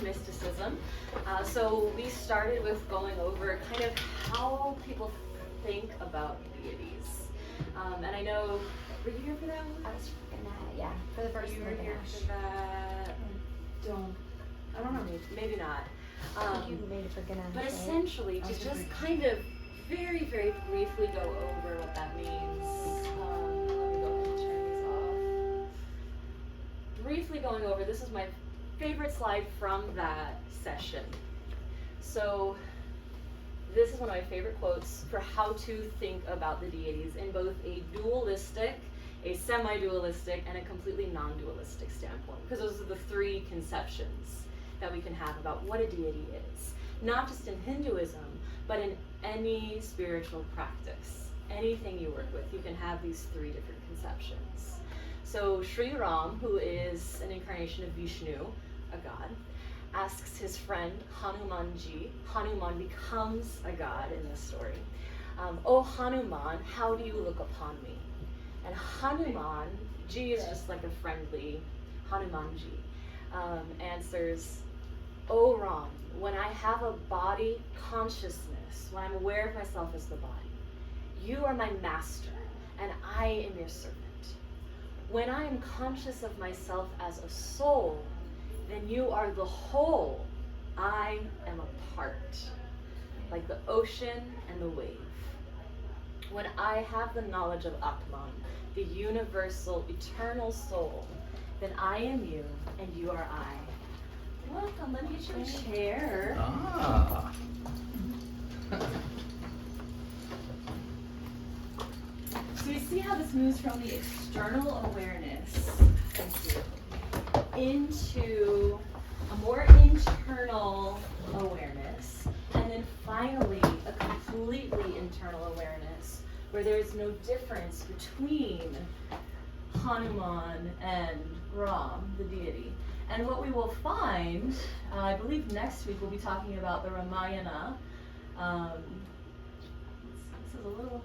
mysticism. So we started with going over kind of how people think about deities. And I know, were you here for that one? I was yeah, for the first You were here for that. I don't know, maybe not. You made it for Ganesh. But essentially, to just kind of very, very briefly go over what that means. Let me go ahead and turn these off. Briefly going over, this is my favorite slide from that session. So this is one of my favorite quotes for how to think about the deities in both a dualistic, a semi-dualistic, and a completely non-dualistic standpoint. Because those are the three conceptions that we can have about what a deity is. Not just in Hinduism, but in any spiritual practice. Anything you work with, you can have these three different conceptions. So Sri Ram, who is an incarnation of Vishnu, a god, asks his friend Hanumanji. Hanuman becomes a god in this story. Oh Hanuman, how do you look upon me? And Hanuman, Ji is just like a friendly Hanumanji, answers, Oh Ram, when I have a body consciousness, when I'm aware of myself as the body, you are my master and I am your servant. When I am conscious of myself as a soul, then you are the whole. I am a part, like the ocean and the wave. When I have the knowledge of Atman, the universal, eternal soul, then I am you and you are I. Welcome, let me get your chair. Ah. So you see how this moves from the external awareness into a more internal awareness, and then finally a completely internal awareness where there's no difference between Hanuman and Ram, the deity. And what we will find, I believe next week we'll be talking about the Ramayana. This is a little,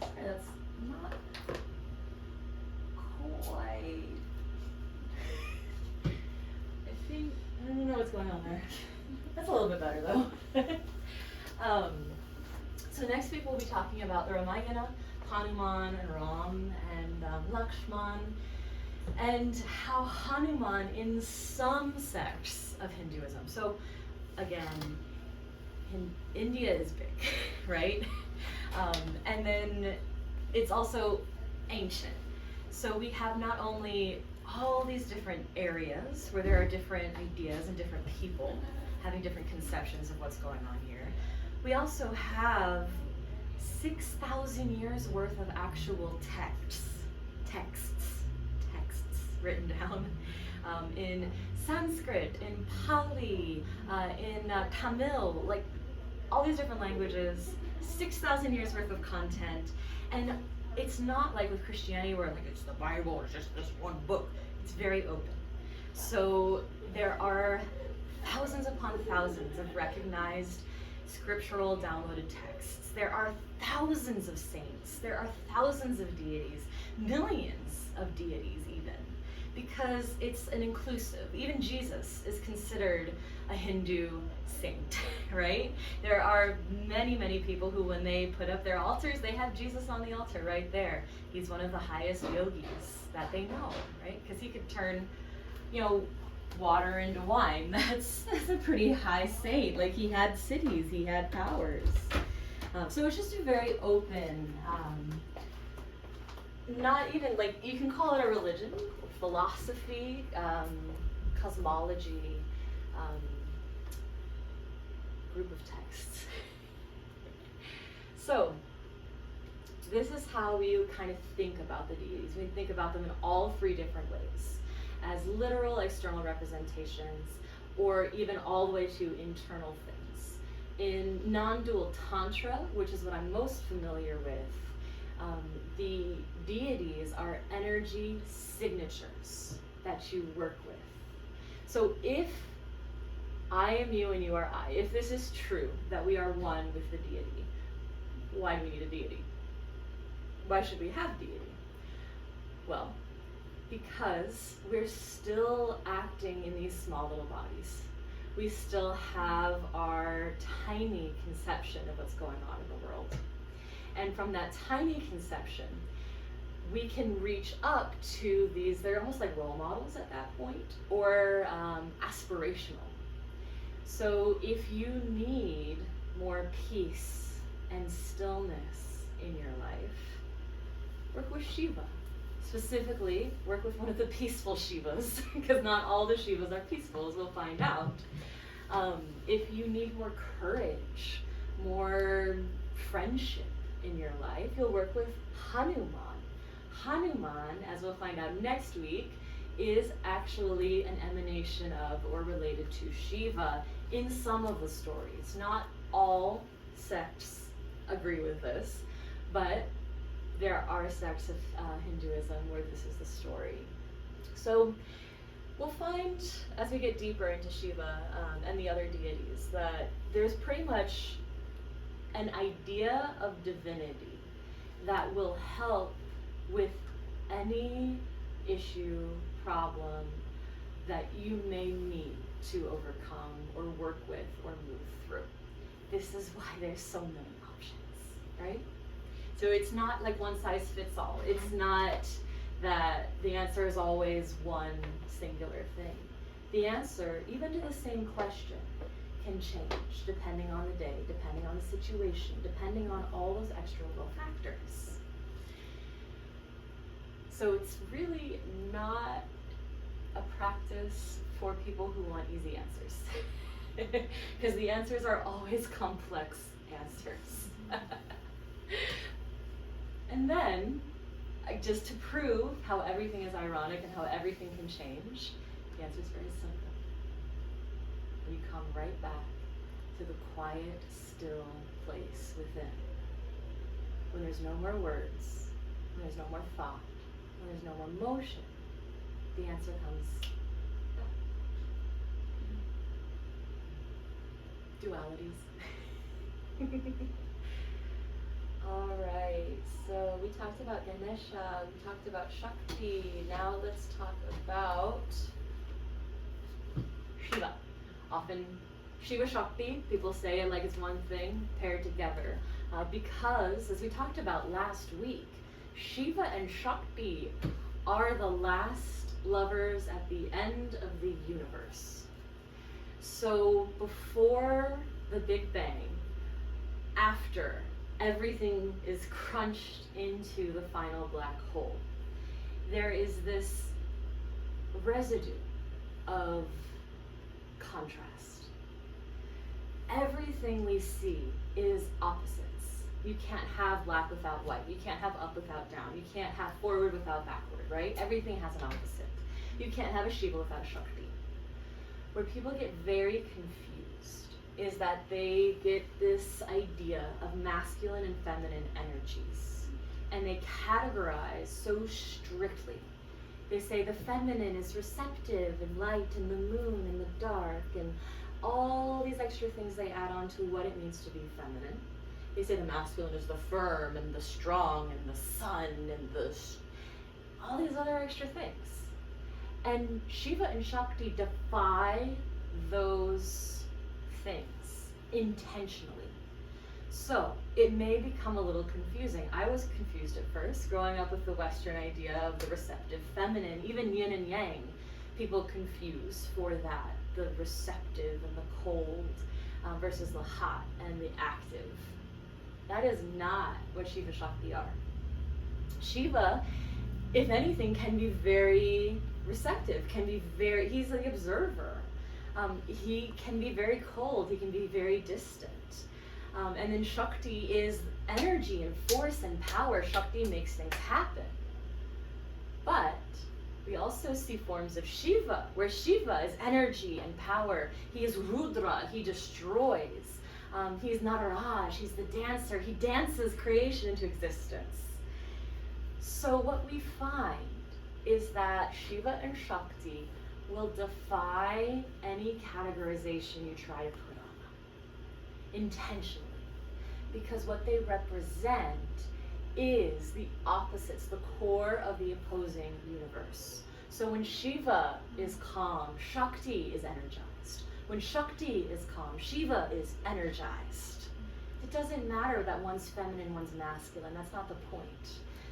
that's not quite, I don't know what's going on there. That's a little bit better though. So next week we'll be talking about the Ramayana, Hanuman and Ram and Lakshman, and how Hanuman in some sects of Hinduism. So again, India is big, right? And then it's also ancient. So we have not only all these different areas where there are different ideas and different people having different conceptions of what's going on here, we also have 6,000 years worth of actual texts written down in Sanskrit, in Pali, in Tamil, like all these different languages, 6,000 years worth of content. And it's not like with Christianity where like it's the Bible, it's just this one book. It's very open. So there are thousands upon thousands of recognized scriptural downloaded texts. There are thousands of saints. There are thousands of deities, millions of deities even, because it's an inclusive. Even Jesus is considered a Hindu saint, right? There are many, many people who, when they put up their altars, they have Jesus on the altar right there. He's one of the highest yogis that they know, right? Because he could turn, water into wine. That's a pretty high saint. Like, he had cities, he had powers. So it's just a very open, not even, like, you can call it a religion, philosophy, cosmology, group of texts. So this is how we kind of think about the deities. We think about them in all three different ways, as literal external representations, or even all the way to internal things. In non-dual tantra, which is what I'm most familiar with, the deities are energy signatures that you work with. So if I am you and you are I, if this is true, that we are one with the deity, why do we need a deity? Why should we have deity? Well, because we're still acting in these small little bodies. we still have our tiny conception of what's going on in the world. And from that tiny conception, we can reach up to these, they're almost like role models at that point, or aspirational. So if you need more peace and stillness in your life, work with Shiva. Specifically, work with one of the peaceful Shivas, because not all the Shivas are peaceful, as we'll find out. If you need more courage, more friendship in your life, you'll work with Hanuman. Hanuman, as we'll find out next week, is actually an emanation of or related to Shiva in some of the stories. Not all sects agree with this, but there are sects of Hinduism where this is the story. So we'll find, as we get deeper into Shiva and the other deities, that there's pretty much an idea of divinity that will help with any issue, problem that you may need to overcome or work with or move through. This is why there's so many options, right? So it's not like one size fits all. It's not that the answer is always one singular thing. The answer, even to the same question, can change depending on the day, depending on the situation, depending on all those extra little factors. So it's really not a practice for people who want easy answers. Because the answers are always complex answers. And then, just to prove how everything is ironic and how everything can change, the answer is very simple. You come right back to the quiet, still place within. When there's no more words, when there's no more thought, when there's no more motion, the answer comes back. Dualities. Alright, so we talked about Ganesha, we talked about Shakti, now let's talk about Shiva. Often Shiva Shakti, people say it like it's one thing paired together, because as we talked about last week, Shiva and Shakti are the last lovers at the end of the universe. So before the Big Bang, after everything is crunched into the final black hole, there is this residue of contrast. Everything we see is opposites. You can't have black without white. You can't have up without down. You can't have forward without backward, right? Everything has an opposite. You can't have a Shiva without a Shakti. Where people get very confused is that they get this idea of masculine and feminine energies, and they categorize so strictly. They say the feminine is receptive and light, and the moon and the dark, and all these extra things they add on to what it means to be feminine. They say the masculine is the firm and the strong and the sun and all these other extra things. And Shiva and Shakti defy those things intentionally. So it may become a little confusing. I was confused at first, growing up with the Western idea of the receptive feminine, even yin and yang. People confuse for that, the receptive and the cold versus the hot and the active. That is not what Shiva Shakti are. Shiva, if anything, can be very receptive, he's the observer. He can be very cold, he can be very distant. And then Shakti is energy and force and power. Shakti makes things happen. But we also see forms of Shiva, where Shiva is energy and power. He is Rudra, he destroys. He's Nataraj, he's the dancer. He dances creation into existence. So what we find is that Shiva and Shakti will defy any categorization you try to put on them, intentionally. Because what they represent is the opposites, the core of the opposing universe. So when Shiva is calm, Shakti is energized. When Shakti is calm, Shiva is energized. It doesn't matter that one's feminine, one's masculine. That's not the point.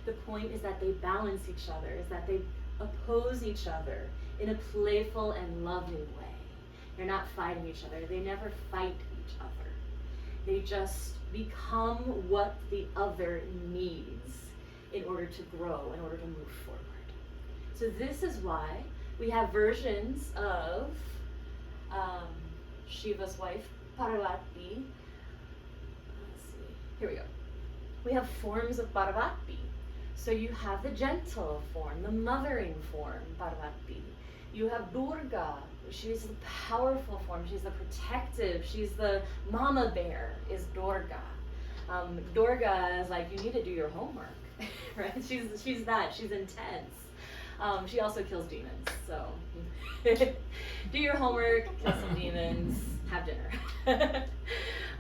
The point is that they balance each other, is that they oppose each other in a playful and loving way. They're not fighting each other. They never fight each other. They just become what the other needs in order to grow, in order to move forward. So this is why we have versions of Shiva's wife, Parvati. Let's see, here we go. We have forms of Parvati. So you have the gentle form, the mothering form, Parvati. You have Durga. She's the powerful form. She's the protective. She's the mama bear, is Durga. Durga is like, you need to do your homework, right? She's that. She's intense. She also kills demons. So do your homework, kill some demons, have dinner.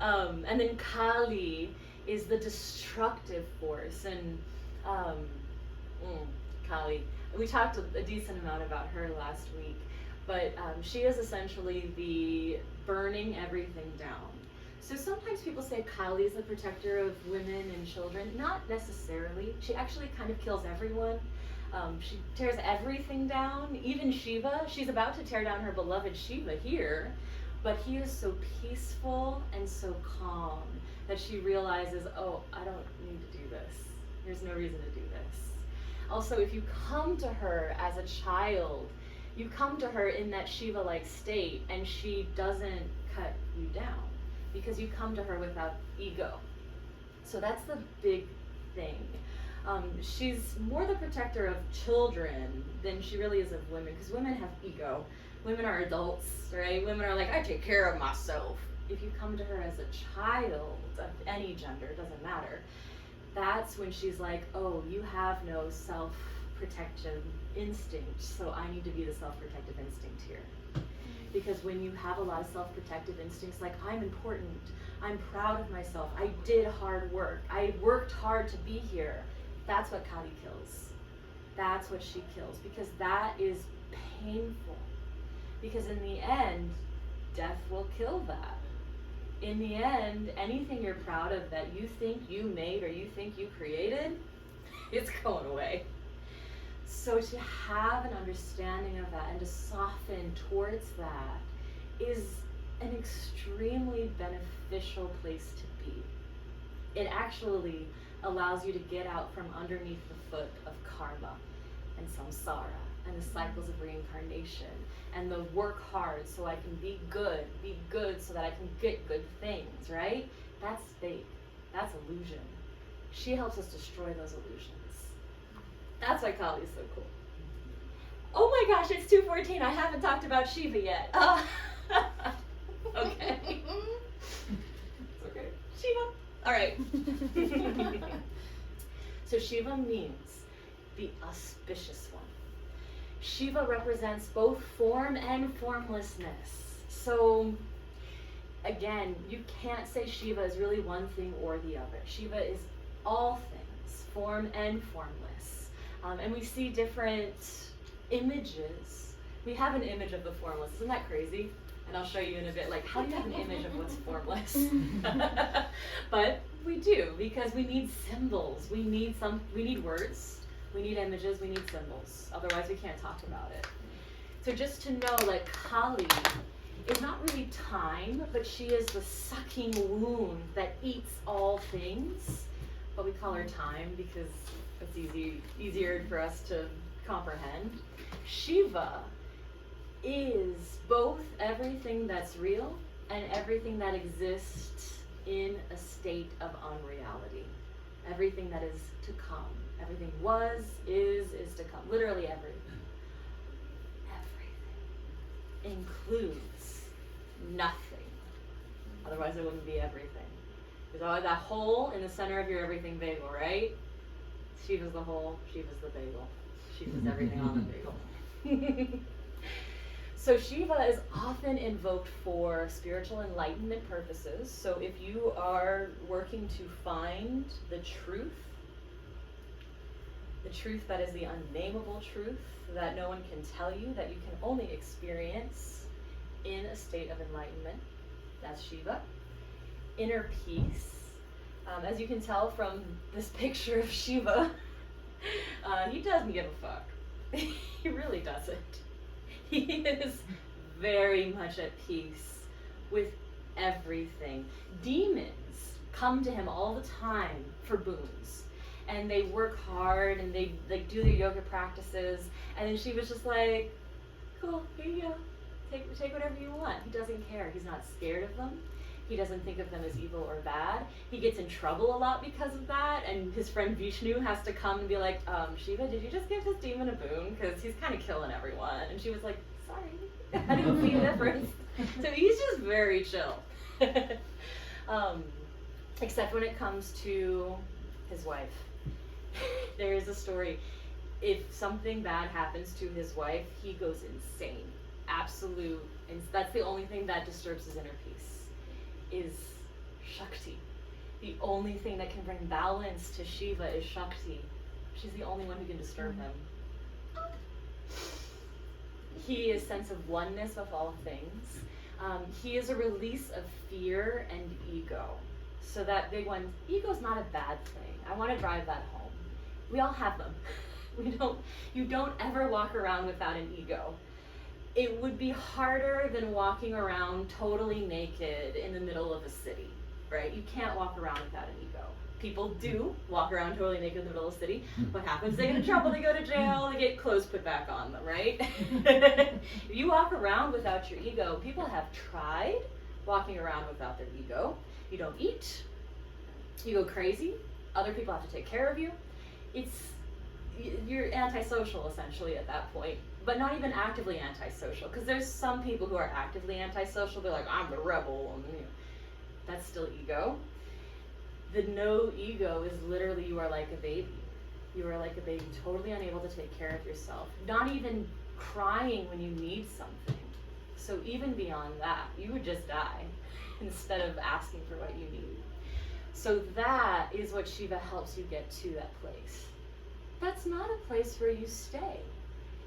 And then Kali is the destructive force. And Kali, we talked a decent amount about her last week, but she is essentially the burning everything down. So sometimes people say Kali is the protector of women and children. Not necessarily. She actually kind of kills everyone. She tears everything down. Even Shiva, she's about to tear down her beloved Shiva here, but he is so peaceful and so calm that she realizes, oh, I don't need to do this. There's no reason to do this. Also, if you come to her as a child, you come to her in that Shiva-like state, and she doesn't cut you down because you come to her without ego. So that's the big thing. She's more the protector of children than she really is of women, because women have ego. Women are adults, right? Women are like, I take care of myself. If you come to her as a child of any gender, it doesn't matter, that's when she's like, oh, you have no self-protective instinct, so I need to be the self-protective instinct here. Because when you have a lot of self-protective instincts, like, I'm important, I'm proud of myself, I did hard work, I worked hard to be here, that's what Kali kills. That's what she kills, because that is painful. Because in the end, death will kill that. In the end, anything you're proud of that you think you made or you think you created, it's going away. So to have an understanding of that and to soften towards that is an extremely beneficial place to be. It actually allows you to get out from underneath the foot of karma and samsara and the cycles of reincarnation and the work hard so I can be good so that I can get good things, right? That's fake. That's illusion. She helps us destroy those illusions. That's why Kali is so cool. Oh my gosh, it's 2:14. I haven't talked about Shiva yet. Okay. It's okay. Shiva. All right. So Shiva means the auspicious one. Shiva represents both form and formlessness. So again, you can't say Shiva is really one thing or the other. Shiva is all things, form and formless. And we see different images. We have an image of the formless. Isn't that crazy? And I'll show you in a bit, like, how do you have an image of what's formless? But we do, because we need symbols. We need words. We need images. We need symbols. Otherwise, we can't talk about it. So just to know, like, Kali is not really time, but she is the sucking wound that eats all things. But we call her time because it's easier for us to comprehend. Shiva is both everything that's real and everything that exists in a state of unreality. Everything that is to come. Everything was, is to come. Literally everything. Everything includes nothing. Otherwise it wouldn't be everything. There's always that hole in the center of your everything bagel, right? Shiva's the hole, Shiva's the bagel. Shiva's everything on the bagel. So Shiva is often invoked for spiritual enlightenment purposes. So if you are working to find the truth that is the unnameable truth, that no one can tell you, that you can only experience in a state of enlightenment. That's Shiva. Inner peace. As you can tell from this picture of Shiva, he doesn't give a fuck. He really doesn't. He is very much at peace with everything. Demons come to him all the time for boons, and they work hard and they like do their yoga practices, and then Shiva's just like, cool, here you go, take whatever you want. He doesn't care. He's not scared of them. He doesn't think of them as evil or bad. He gets in trouble a lot because of that, and his friend Vishnu has to come and be like, Shiva, did you just give this demon a boon? Because he's kind of killing everyone. And she was like, sorry, I didn't see a difference. So he's just very chill. Except when it comes to his wife. There is a story. If something bad happens to his wife, he goes insane. Absolute. And that's the only thing that disturbs his inner peace. Is Shakti. The only thing that can bring balance to Shiva is Shakti. She's the only one who can disturb him. He is sense of oneness with all things. He is a release of fear and ego. So that big one, ego's not a bad thing. I want to drive that home. We all have them. You don't ever walk around without an ego. It would be harder than walking around totally naked in the middle of a city, right? You can't walk around without an ego. People do walk around totally naked in the middle of the city. What happens? They get in trouble, they go to jail, they get clothes put back on them, right? If you walk around without your ego, people have tried walking around without their ego. You don't eat, you go crazy, other people have to take care of you. You're antisocial essentially at that point. But not even actively antisocial, because there's some people who are actively antisocial. They're like, I'm the rebel, and that's still ego. The no ego is literally you are like a baby. You are like a baby, totally unable to take care of yourself, not even crying when you need something. So even beyond that, you would just die instead of asking for what you need. So that is what Shiva helps you get to that place. That's not a place where you stay.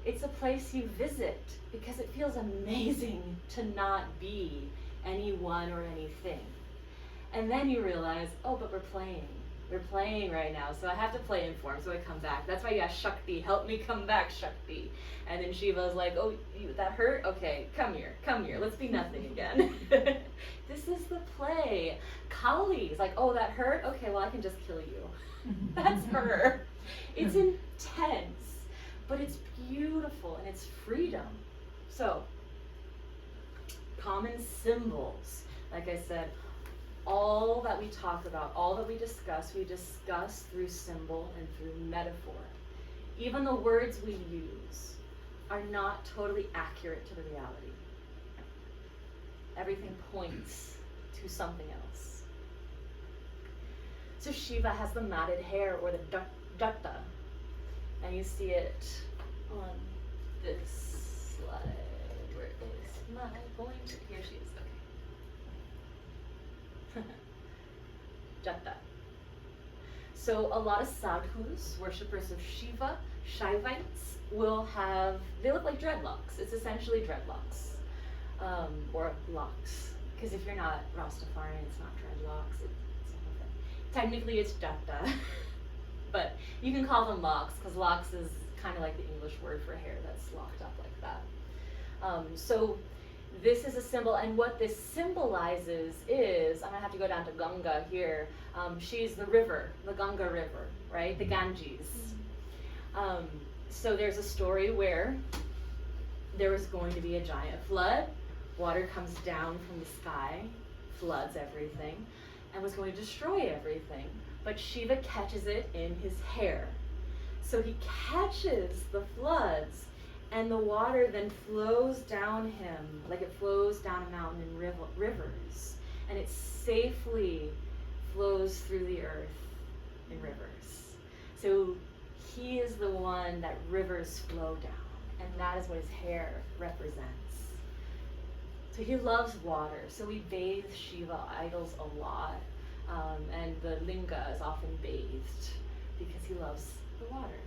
It's a place you visit because it feels amazing to not be anyone or anything. And then you realize, oh, but we're playing. We're playing right now, so I have to play in form, so I come back. That's why you ask Shakti, help me come back, Shakti. And then Shiva's like, oh, that hurt? Okay, come here, let's be nothing again. This is the play. Kali's like, oh, that hurt? Okay, well, I can just kill you. That's her. It's intense, but it's beautiful and it's freedom. So, common symbols. Like I said, all that we talk about, all that we discuss through symbol and through metaphor. Even the words we use are not totally accurate to the reality. Everything points to something else. So Shiva has the matted hair, or the datta, and you see it on this slide. Where is my pointer? Here she is. Okay. Datta. So a lot of sadhus, worshippers of Shiva, Shaivites, they look like dreadlocks. It's essentially dreadlocks, or locks. Because if you're not Rastafarian, it's not dreadlocks. It's a whole thing. Technically, it's datta, but you can call them locks because locks is kind of like the English word for hair that's locked up like that. So this is a symbol, and what this symbolizes is, I'm gonna have to go down to Ganga here. She's the river, the Ganga River, right? The Ganges. So there's a story where there was going to be a giant flood. Water comes down from the sky, floods everything, and was going to destroy everything. But Shiva catches it in his hair. So he catches the floods, and the water then flows down him, like it flows down a mountain in rivers. And it safely flows through the earth in rivers. So he is the one that rivers flow down, and that is what his hair represents. So he loves water, so we bathe Shiva idols a lot, and the linga is often bathed because he loves the water.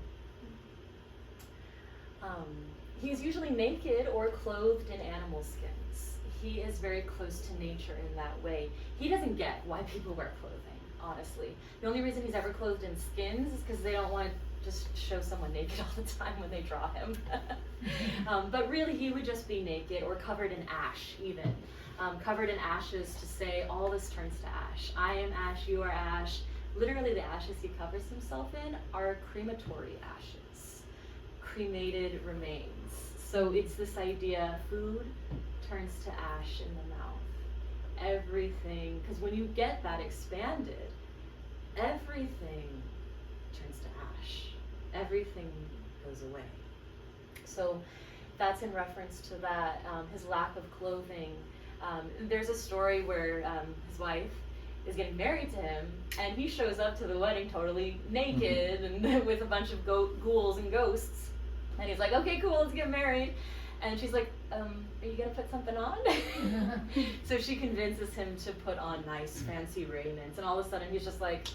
He's usually naked or clothed in animal skins. he is very close to nature in that way. He doesn't get why people wear clothing, honestly. The only reason he's ever clothed in skins is because they don't want to just show someone naked all the time when they draw him. But really, he would just be naked or covered in ash, even. Covered in ashes to say, all this turns to ash. I am ash, you are ash. Literally, the ashes he covers himself in are crematory ashes, cremated remains. So it's this idea, food turns to ash in the mouth. Everything, because when you get that expanded, everything turns to ash. Everything goes away. So that's in reference to that, his lack of clothing. There's a story where his wife is getting married to him, and he shows up to the wedding totally naked and with a bunch of ghouls and ghosts. And he's like, okay, cool, let's get married. And she's like, are you gonna put something on? So she convinces him to put on nice, fancy raiment. And all of a sudden he's just like,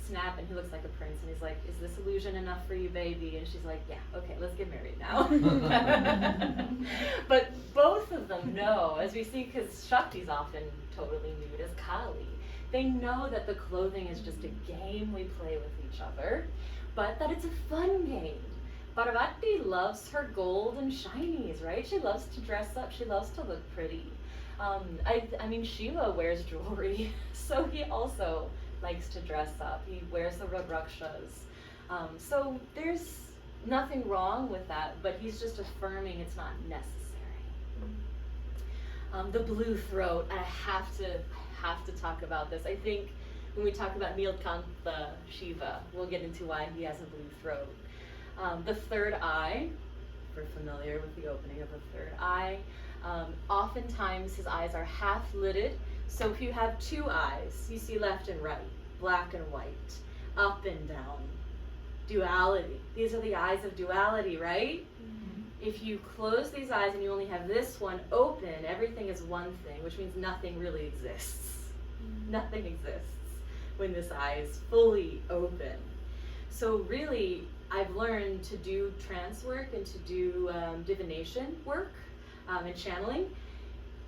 snap, and he looks like a prince. And he's like, is this illusion enough for you, baby? And she's like, yeah, okay, let's get married now. But both of them know, as we see, because Shakti's often totally nude as Kali. They know that the clothing is just a game we play with each other, but that it's a fun game. Parvati loves her gold and shinies, right? She loves to dress up. She loves to look pretty. I mean, Shiva wears jewelry, so he also likes to dress up. He wears the Rudrakshas. So there's nothing wrong with that, but he's just affirming it's not necessary. The blue throat, I have to talk about this. I think when we talk about Neelkantha Shiva, we'll get into why he has a blue throat. The third eye, if we're familiar with the opening of the third eye, oftentimes his eyes are half lidded. So if you have two eyes, you see left and right, black and white, up and down, duality. These are the eyes of duality, right? Mm-hmm. If you close these eyes and you only have this one open, everything is one thing, which means nothing really exists. Mm-hmm. Nothing exists when this eye is fully open. So really, I've learned to do trance work and to do divination work and channeling.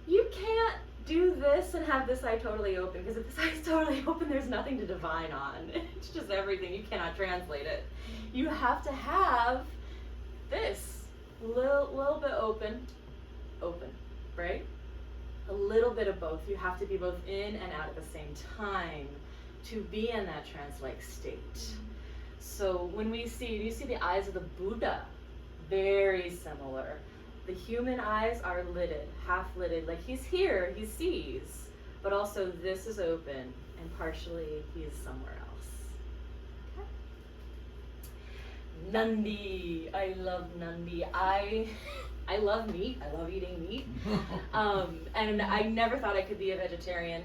You can't do this and have this eye totally open, because if this eye is totally open, there's nothing to divine on. It's just everything. You cannot translate it. You have to have this little bit open, right? A little bit of both. You have to be both in and out at the same time to be in that trance-like state. So when you see the eyes of the Buddha, very similar. The human eyes are lidded, half lidded, like he's here, he sees, but also this is open and partially he is somewhere else. Okay. Nandi, I love Nandi. I love meat, I love eating meat. And I never thought I could be a vegetarian.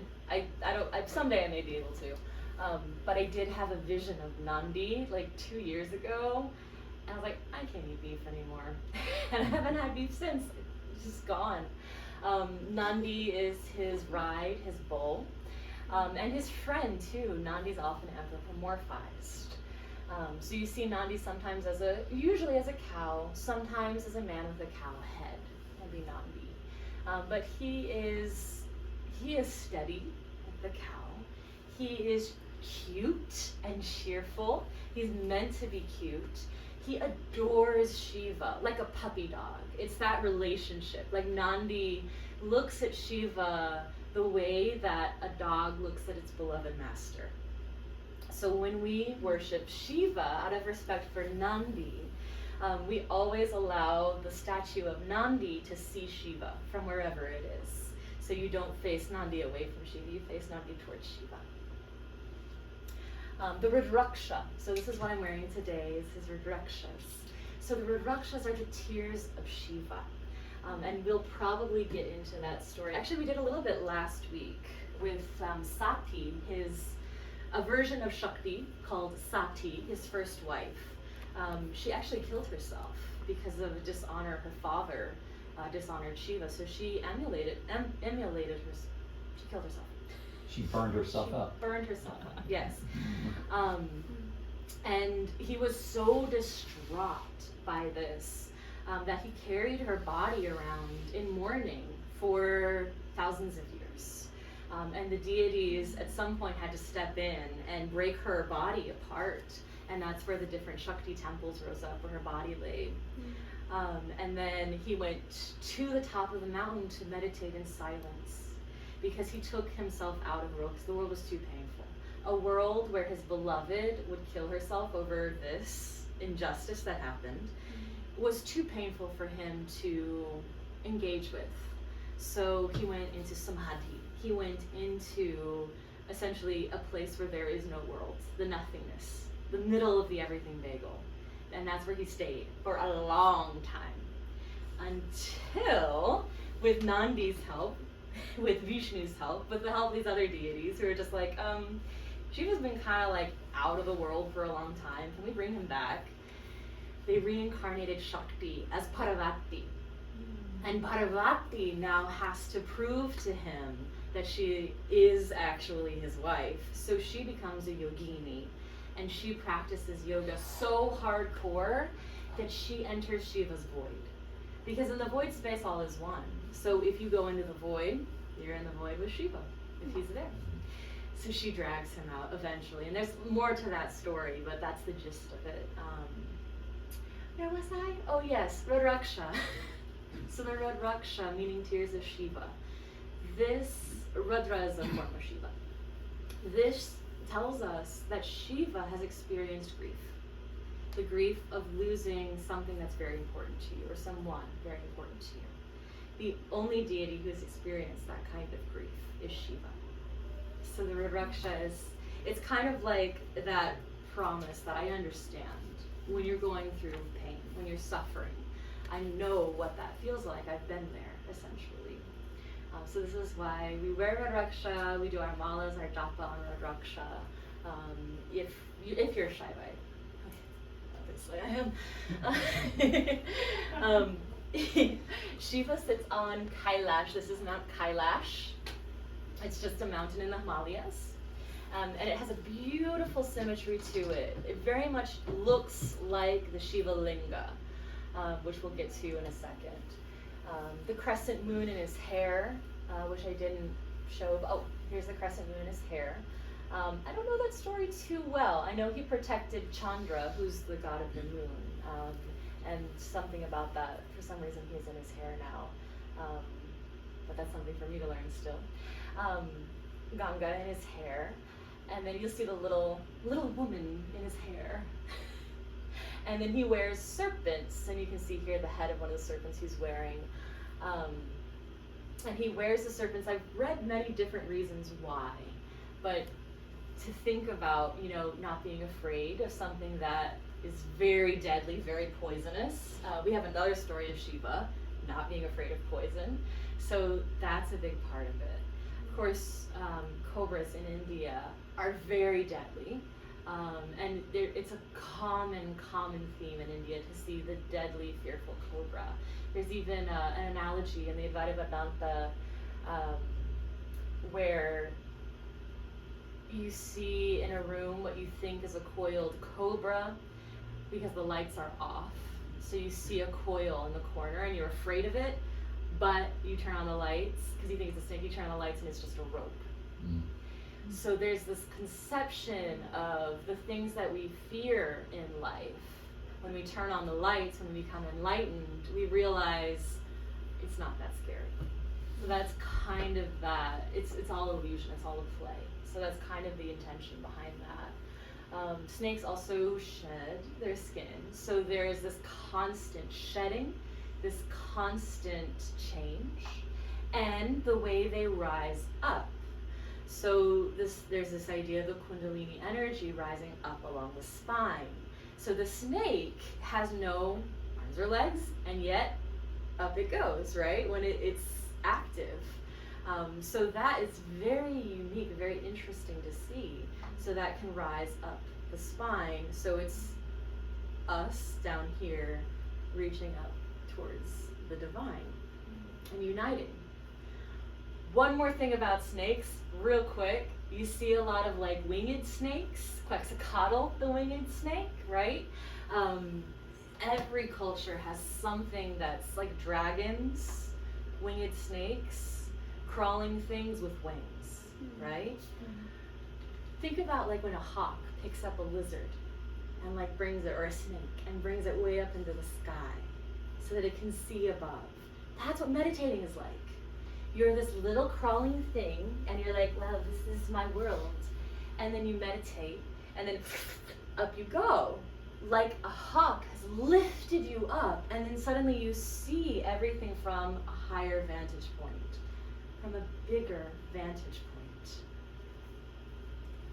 Someday I may be able to. But I did have a vision of Nandi like 2 years ago, and I was like, I can't eat beef anymore. And I haven't had beef since. It's just gone. Nandi is his ride, his bull, and his friend too. Nandi's often anthropomorphized. So you see Nandi sometimes usually as a cow, sometimes as a man with a cow head. That'll be Nandi. But he is steady, like the cow. He is cute and cheerful. He's meant to be cute. He adores Shiva like a puppy dog. It's that relationship. Like Nandi looks at Shiva the way that a dog looks at its beloved master. So when we worship Shiva out of respect for Nandi, we always allow the statue of Nandi to see Shiva from wherever it is. So you don't face Nandi away from Shiva, you face Nandi towards Shiva. The Rudraksha, so this is what I'm wearing today, is his Rudrakshas. So the Rudrakshas are the tears of Shiva. And we'll probably get into that story. Actually, we did a little bit last week with Sati, a version of Shakti called Sati, his first wife. She actually killed herself because of dishonor. Her father dishonored Shiva, so she emulated her. She killed herself. She burned herself up. Burned herself up, yes. And he was so distraught by this that he carried her body around in mourning for thousands of years. And the deities at some point had to step in and break her body apart. And that's where the different Shakti temples rose up, where her body lay. And then he went to the top of the mountain to meditate in silence, because he took himself out of the world, because the world was too painful. A world where his beloved would kill herself over this injustice that happened was too painful for him to engage with. So he went into samadhi. He went into essentially a place where there is no world, the nothingness, the middle of the everything bagel. And that's where he stayed for a long time. Until, with Nandi's help, with Vishnu's help, with the help of these other deities who are just like, Shiva's been kind of like out of the world for a long time. Can we bring him back? They reincarnated Shakti as Parvati. And Parvati now has to prove to him that she is actually his wife. So she becomes a yogini, and she practices yoga so hardcore that she enters Shiva's void. Because in the void space, all is one. So if you go into the void, you're in the void with Shiva, if he's there. So she drags him out eventually. And there's more to that story, but that's the gist of it. Where was I? Oh yes, Rudraksha. So the Rudraksha, meaning tears of Shiva. This, Rudra is a form of Shiva. This tells us that Shiva has experienced grief. The grief of losing something that's very important to you, or someone very important to you. The only deity who has experienced that kind of grief is Shiva. So the Rudraksha is, it's kind of like that promise that I understand when you're going through pain, when you're suffering. I know what that feels like. I've been there, essentially. So this is why we wear Rudraksha, we do our malas, our japa on Rudraksha. If you're Shiva, obviously I am. Shiva sits on Kailash. This is Mount Kailash. It's just a mountain in the Himalayas. And it has a beautiful symmetry to it. It very much looks like the Shiva Linga, which we'll get to in a second. The crescent moon in his hair, which I didn't show. Oh, here's the crescent moon in his hair. I don't know that story too well. I know he protected Chandra, who's the god of the moon, and something about that. For some reason, he's in his hair now, but that's something for me to learn still. Ganga in his hair, and then you'll see the little woman in his hair. And then he wears serpents, and you can see here the head of one of the serpents he's wearing. And he wears the serpents. I've read many different reasons why, but to think about, not being afraid of something that is very deadly, very poisonous. We have another story of Shiva not being afraid of poison, so that's a big part of it. Of course, cobras in India are very deadly. And it's a common theme in India to see the deadly, fearful cobra. There's even an analogy in the Advaita Vedanta where you see in a room what you think is a coiled cobra because the lights are off. So you see a coil in the corner and you're afraid of it, but you turn on the lights because you think it's a snake. You turn on the lights and it's just a rope. So there's this conception of the things that we fear in life. When we turn on the lights, when we become enlightened, we realize it's not that scary. So that's kind of that. It's all illusion, it's all a play. So that's kind of the intention behind that. Snakes also shed their skin. So there's this constant shedding, this constant change, and the way they rise up. So there's this idea of the Kundalini energy rising up along the spine. So the snake has no arms or legs, and yet up it goes, right? When it's active. So that is very unique, very interesting to see. So that can rise up the spine. So it's us down here reaching up towards the divine and uniting. One more thing about snakes, real quick. You see a lot of winged snakes, Quetzalcoatl, the winged snake, right? Every culture has something that's like dragons, winged snakes, crawling things with wings, right? Think about like when a hawk picks up a lizard and like brings it, or a snake, and brings it way up into the sky so that it can see above. That's what meditating is like. You're this little crawling thing and you're like, wow, this is my world. And then you meditate and then up you go. Like a hawk has lifted you up, and then suddenly you see everything from a higher vantage point, from a bigger vantage point.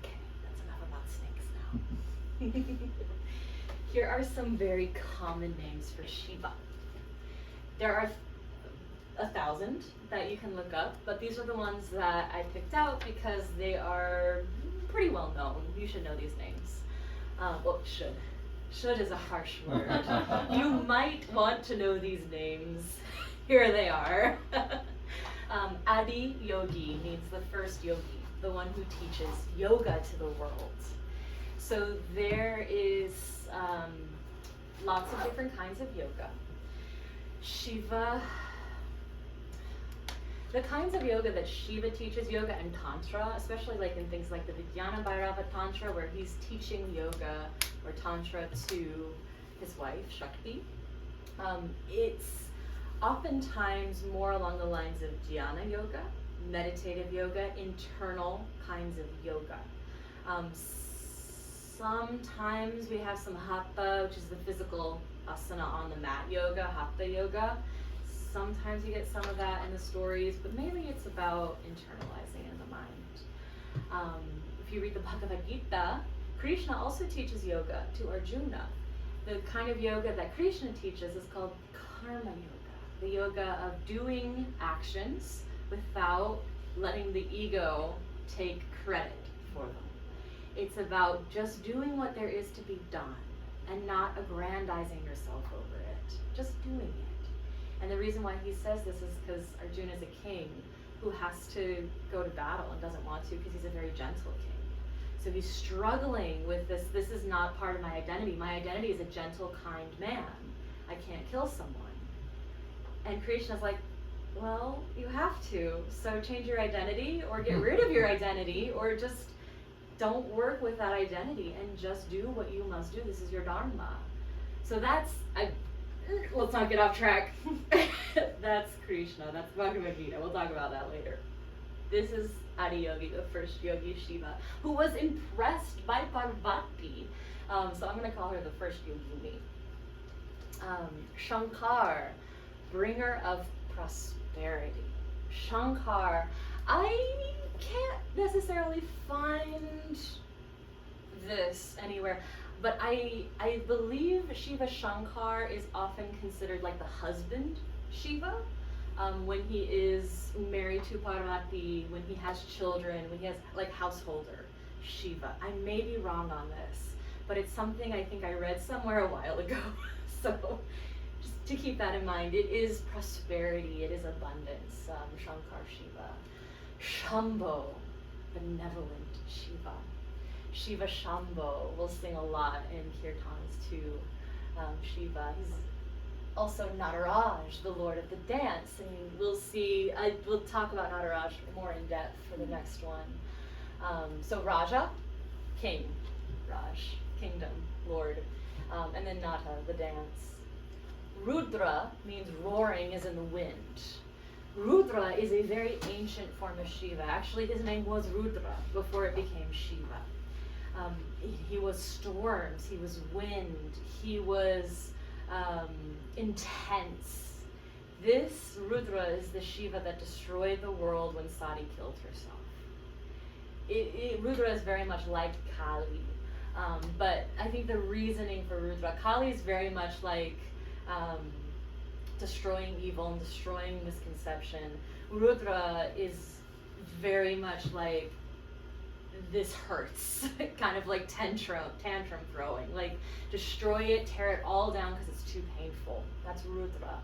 Okay, that's enough about snakes now. Here are some very common names for Shiva. There are 1,000 that you can look up, but these are the ones that I picked out because they are pretty well known. You should know these names. Well, should. Should is a harsh word. You might want to know these names. Here they are. Adiyogi means the first yogi, the one who teaches yoga to the world. So there is lots of different kinds of yoga. Shiva, the kinds of yoga that Shiva teaches, yoga and tantra, especially like in things like the Vijnana Bhairava Tantra, where he's teaching yoga or tantra to his wife, Shakti. It's oftentimes more along the lines of jnana yoga, meditative yoga, internal kinds of yoga. Sometimes we have some hatha, which is the physical asana on the mat yoga, hatha yoga. Sometimes you get some of that in the stories, but mainly it's about internalizing in the mind. If you read the Bhagavad Gita, Krishna also teaches yoga to Arjuna. The kind of yoga that Krishna teaches is called karma yoga, the yoga of doing actions without letting the ego take credit for them. It's about just doing what there is to be done and not aggrandizing yourself over it, just doing it. And the reason why he says this is because Arjuna is a king who has to go to battle and doesn't want to because he's a very gentle king. So he's struggling with this is not part of my identity. My identity is a gentle, kind man. I can't kill someone. And Krishna's like, well, you have to. So change your identity or get rid of your identity or just don't work with that identity and just do what you must do. This is your dharma. So let's not get off track. That's Krishna. That's Bhagavad Gita. We'll talk about that later. This is Adiyogi, the first yogi Shiva, who was impressed by Parvati. So I'm going to call her the first yogini. Shankar, bringer of prosperity. Shankar, I can't necessarily find this anywhere. But I believe Shiva Shankar is often considered like the husband Shiva, when he is married to Parvati, when he has children, when he has like householder Shiva. I may be wrong on this, but it's something I think I read somewhere a while ago. So just to keep that in mind, it is prosperity, it is abundance, Shankar Shiva. Shambho, benevolent Shiva. Shiva Shambho. We'll sing a lot in kirtans to Shiva. He's also Nataraj, the Lord of the Dance, and we'll talk about Nataraj more in depth for the next one. So Raja, king, Raj, kingdom, Lord, and then Nata, the dance. Rudra means roaring as in the wind. Rudra is a very ancient form of Shiva. Actually, his name was Rudra before it became Shiva. He was storms, he was wind, he was intense. This Rudra is the Shiva that destroyed the world when Sati killed herself. Rudra is very much like Kali, but I think the reasoning for Rudra, Kali is very much like destroying evil and destroying misconception. Rudra is very much like this hurts, kind of like tantrum throwing, like destroy it, tear it all down because it's too painful. That's Rudra.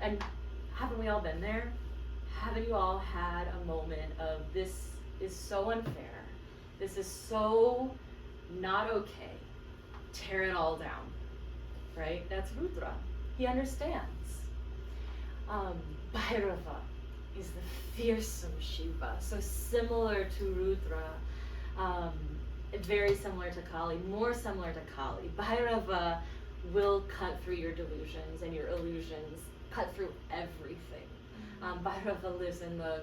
And haven't we all been there? Haven't you all had a moment of this is so unfair, this is so not okay, tear it all down, right? That's Rudra. He understands. Bhairava is the fearsome Shiva. So similar to Rudra, very similar to Kali, more similar to Kali. Bhairava will cut through your delusions and your illusions, cut through everything. Bhairava lives in the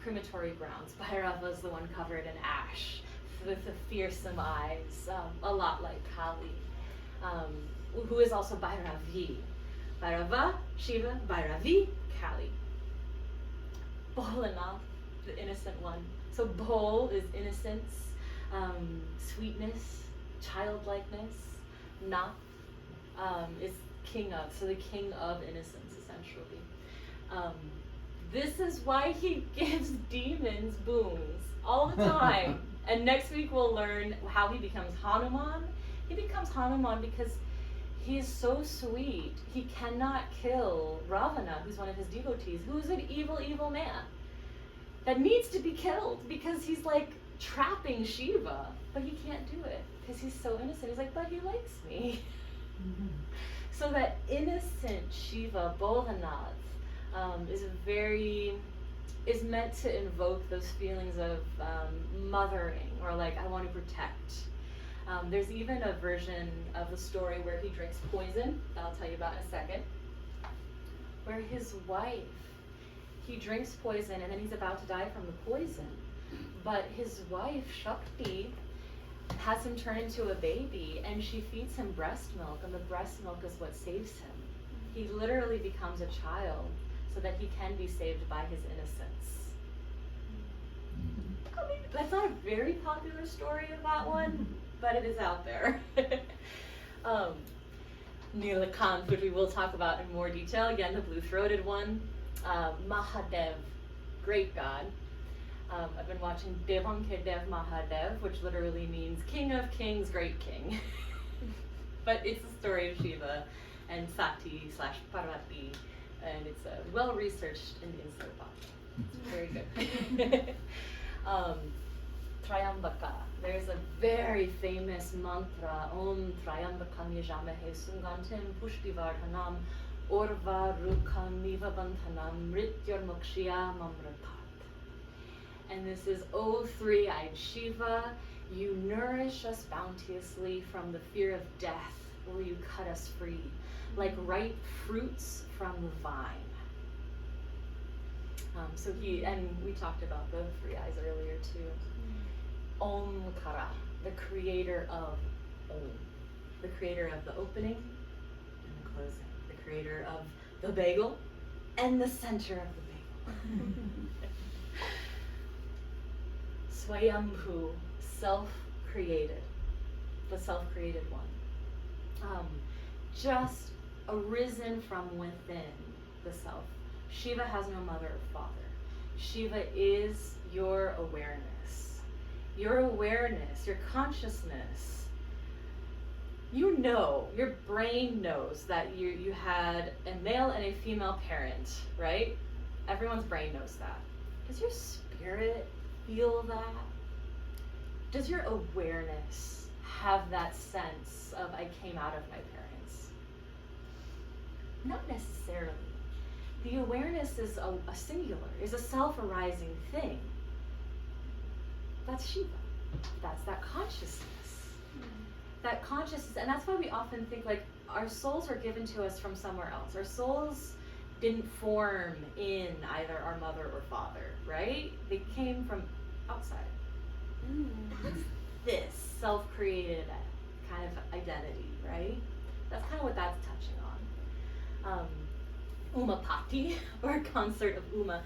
crematory grounds. Bhairava is the one covered in ash with the fearsome eyes, a lot like Kali, who is also Bhairavi. Bhairava, Shiva, Bhairavi, Kali. Bolenath, the innocent one. So Bol is innocence, sweetness, childlikeness. Nath is king of, so the king of innocence, essentially. This is why he gives demons boons all the time. And next week we'll learn how he becomes Hanuman. He becomes Hanuman because he is so sweet. He cannot kill Ravana, who's one of his devotees, who is an evil, evil man that needs to be killed because he's like trapping Shiva, but he can't do it because he's so innocent. He's like, but he likes me. So that innocent Shiva, Bolenath, is meant to invoke those feelings of mothering, or like, I want to protect. There's even a version of the story where he drinks poison, that I'll tell you about in a second, where his wife, he drinks poison and then he's about to die from the poison, but his wife, Shakti, has him turn into a baby, and she feeds him breast milk, and the breast milk is what saves him. He literally becomes a child so that he can be saved by his innocence. I mean, that's not a very popular story of that one, but it is out there. Neelkantha, which we will talk about in more detail, again, the blue-throated one. Mahadev, great god. I've been watching Devanke Dev Mahadev, which literally means King of Kings, Great King. But it's the story of Shiva and Sati / Parvati, and it's a well-researched Indian soap opera. It's very good. Trayambaka. There's a very famous mantra, Om Trayambakam Yajamahe Sungantim Pushtivardhanam Orva Rukam Niva Bandhanam Mrityormokshya Mamratat. And this is, O three-eyed Shiva, you nourish us bounteously from the fear of death. Will you cut us free, like ripe fruits from the vine? So and we talked about the three eyes earlier too. Omkara, the creator of Om, the creator of the opening and the closing, the creator of the bagel and the center of the bagel. Swayambhu, self-created, the self-created one. Just arisen from within the self. Shiva has no mother or father. Shiva is your awareness. Your awareness, your consciousness. You know, your brain knows that you had a male and a female parent, right? Everyone's brain knows that. Does your spirit feel that? Does your awareness have that sense of, I came out of my parents? Not necessarily. The awareness is a singular, is a self-arising thing. That's Shiva. That's that consciousness. That consciousness, and that's why we often think like our souls are given to us from somewhere else. Our souls didn't form in either our mother or father, right? They came from outside. What's this self-created kind of identity, right? That's kind of what that's touching on. Umapati, or consort of Uma.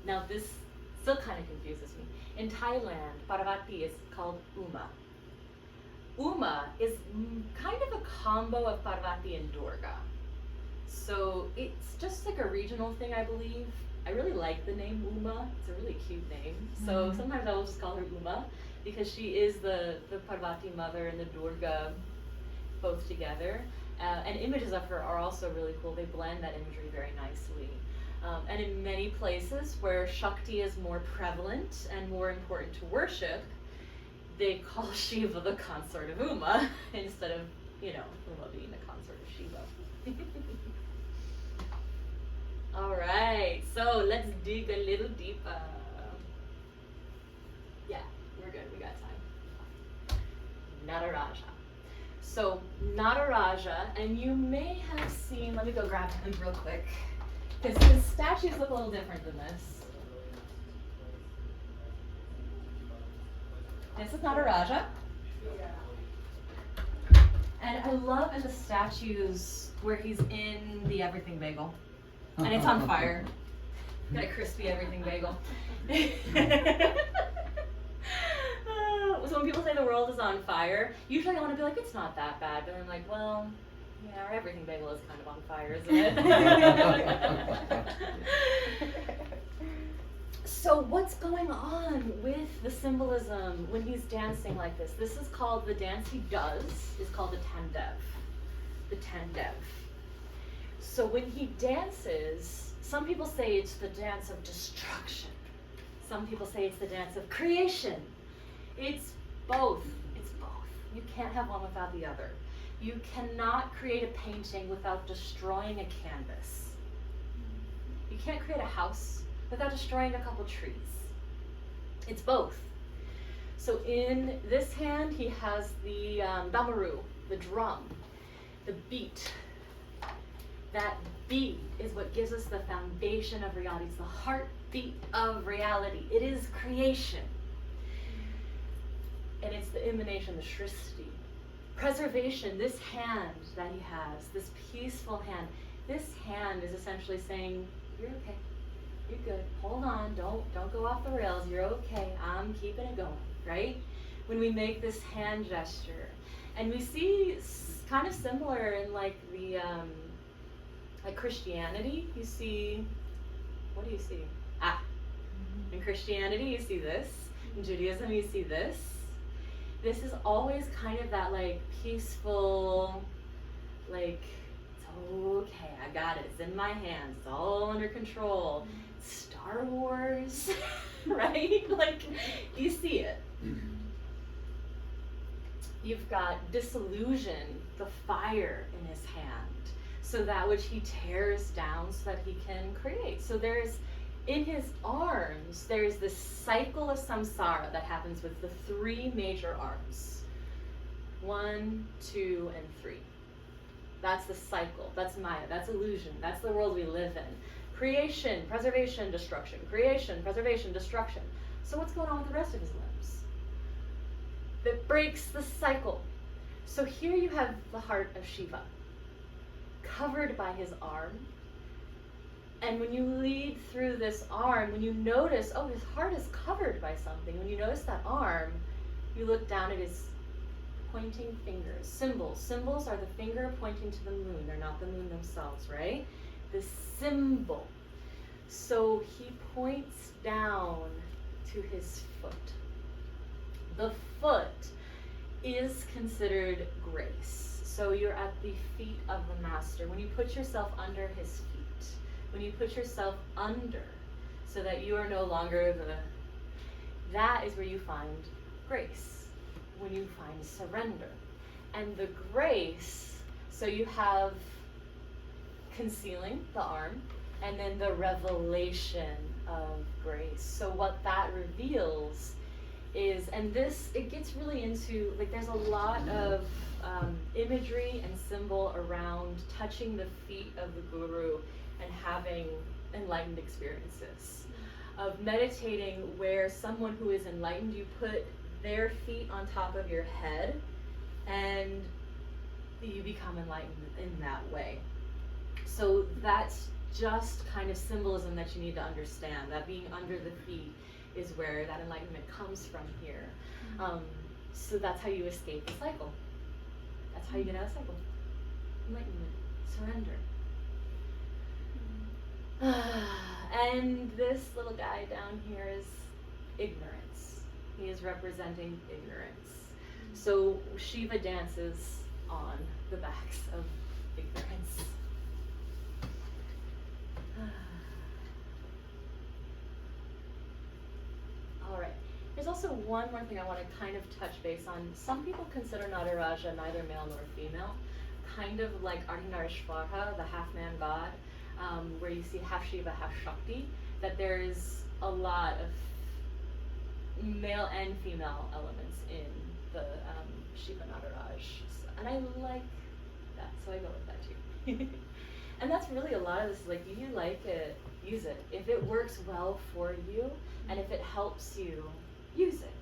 Now this still kind of confuses me. In Thailand, Parvati is called Uma. Uma is kind of a combo of Parvati and Durga. So it's just like a regional thing, I believe. I really like the name Uma. It's a really cute name. So sometimes I will just call her Uma because she is the Parvati mother and the Durga both together. And images of her are also really cool. They blend that imagery very nicely. And in many places where Shakti is more prevalent and more important to worship, they call Shiva the consort of Uma instead of, Uma being the consort of Shiva. Alright, so let's dig a little deeper. Yeah, we're good, we got time. Nataraja. So, Nataraja, and you may have seen, let me go grab him real quick, because his statues look a little different than this. This is Nataraja. And I love in the statues where he's in the everything bagel. And it's on fire. Got a crispy everything bagel. So when people say the world is on fire, usually I want to be like, it's not that bad. But I'm like, well, yeah, our everything bagel is kind of on fire, isn't it? So what's going on with the symbolism when he's dancing like this? This is called, the dance he does is called the Tandev. The Tandev. So when he dances, some people say it's the dance of destruction. Some people say it's the dance of creation. It's both. It's both. You can't have one without the other. You cannot create a painting without destroying a canvas. You can't create a house without destroying a couple trees. It's both. So in this hand, he has the damaru, the drum, the beat. That beat is what gives us the foundation of reality. It's the heartbeat of reality. It is creation. And it's the emanation, the shrishti. Preservation, this hand that he has, this peaceful hand, this hand is essentially saying, you're okay, you're good, hold on, don't go off the rails, you're okay, I'm keeping it going, right? When we make this hand gesture. And we see kind of similar in like the, like Christianity, you see, what do you see? In Christianity you see this, in Judaism you see this. This is always kind of that like peaceful, like, it's okay, I got it, it's in my hands, it's all under control. Star Wars, right? Like, you see it. You've got disillusion, the fire in his hand, so that which he tears down so that he can create. So there's, in his arms, there's this cycle of samsara that happens with the three major arms. 1, 2, and 3. That's the cycle. That's Maya. That's illusion. That's the world we live in. Creation, preservation, destruction. Creation, preservation, destruction. So what's going on with the rest of his limbs? That breaks the cycle. So here you have the heart of Shiva, covered by his arm. And when you lead through this arm, when you notice, oh, his heart is covered by something, when you notice that arm, you look down at his pointing fingers. Symbols. Symbols are the finger pointing to the moon. They're not the moon themselves, right? The symbol. So he points down to his foot. The foot is considered grace. So you're at the feet of the master. When you put yourself under his feet, when you put yourself under so that you are no longer that is where you find grace, when you find surrender. And the grace, so you have concealing the arm, and then the revelation of grace. So what that reveals is, and this, it gets really into, like there's a lot of imagery and symbol around touching the feet of the guru and having enlightened experiences. Of meditating where someone who is enlightened, you put their feet on top of your head and you become enlightened in that way. So that's just kind of symbolism that you need to understand, that being under the feet is where that enlightenment comes from here. So that's how you escape the cycle. That's how you get out of the cycle. Enlightenment, surrender. And this little guy down here is ignorance. He is representing ignorance. So Shiva dances on the backs of ignorance. All right. There's also one more thing I want to kind of touch base on. Some people consider Nataraja neither male nor female, kind of like Ardhanarishvara, the half-man god. where you see half Shiva, half Shakti, that there's a lot of male and female elements in the Shiva Nataraj. And I like that, so I go with that too. And that's really a lot of this, like, do you like it, use it. If it works well for you, and if it helps you, use it.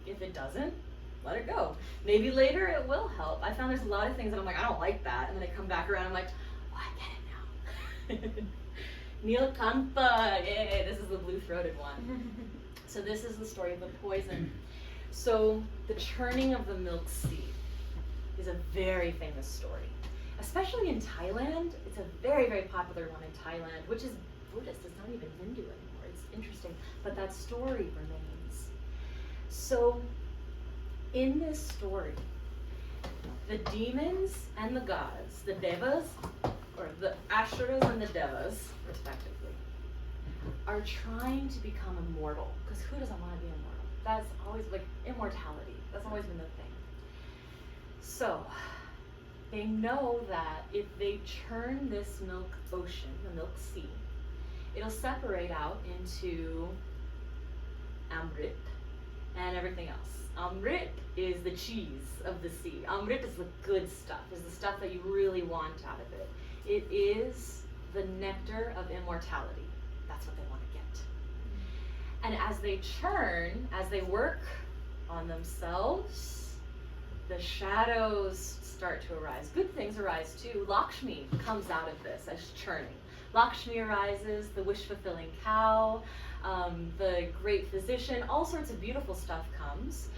If it doesn't, let it go. Maybe later it will help. I found there's a lot of things that I'm like, I don't like that, and then I come back around, I'm like, oh, I get it now. Neelkantha, yay, this is the blue-throated one. So this is the story of the poison. So the churning of the milk seed is a very famous story. Especially in Thailand, it's a very, very popular one in Thailand, which is Buddhist, it's not even Hindu anymore. It's interesting, but that story remains. So in this story, the demons and the gods, the devas, or the asuras and the devas, respectively, are trying to become immortal. Because who doesn't want to be immortal? That's always, like, immortality. That's always been the thing. So they know that if they churn this milk ocean, the milk sea, it'll separate out into Amrit and everything else. Amrit is the cheese of the sea. Amrit is the good stuff, is the stuff that you really want out of it. It is the nectar of immortality. That's what they want to get. And as they churn, as they work on themselves, the shadows start to arise. Good things arise too. Lakshmi comes out of this as churning. Lakshmi arises, the wish-fulfilling cow, the great physician, all sorts of beautiful stuff comes.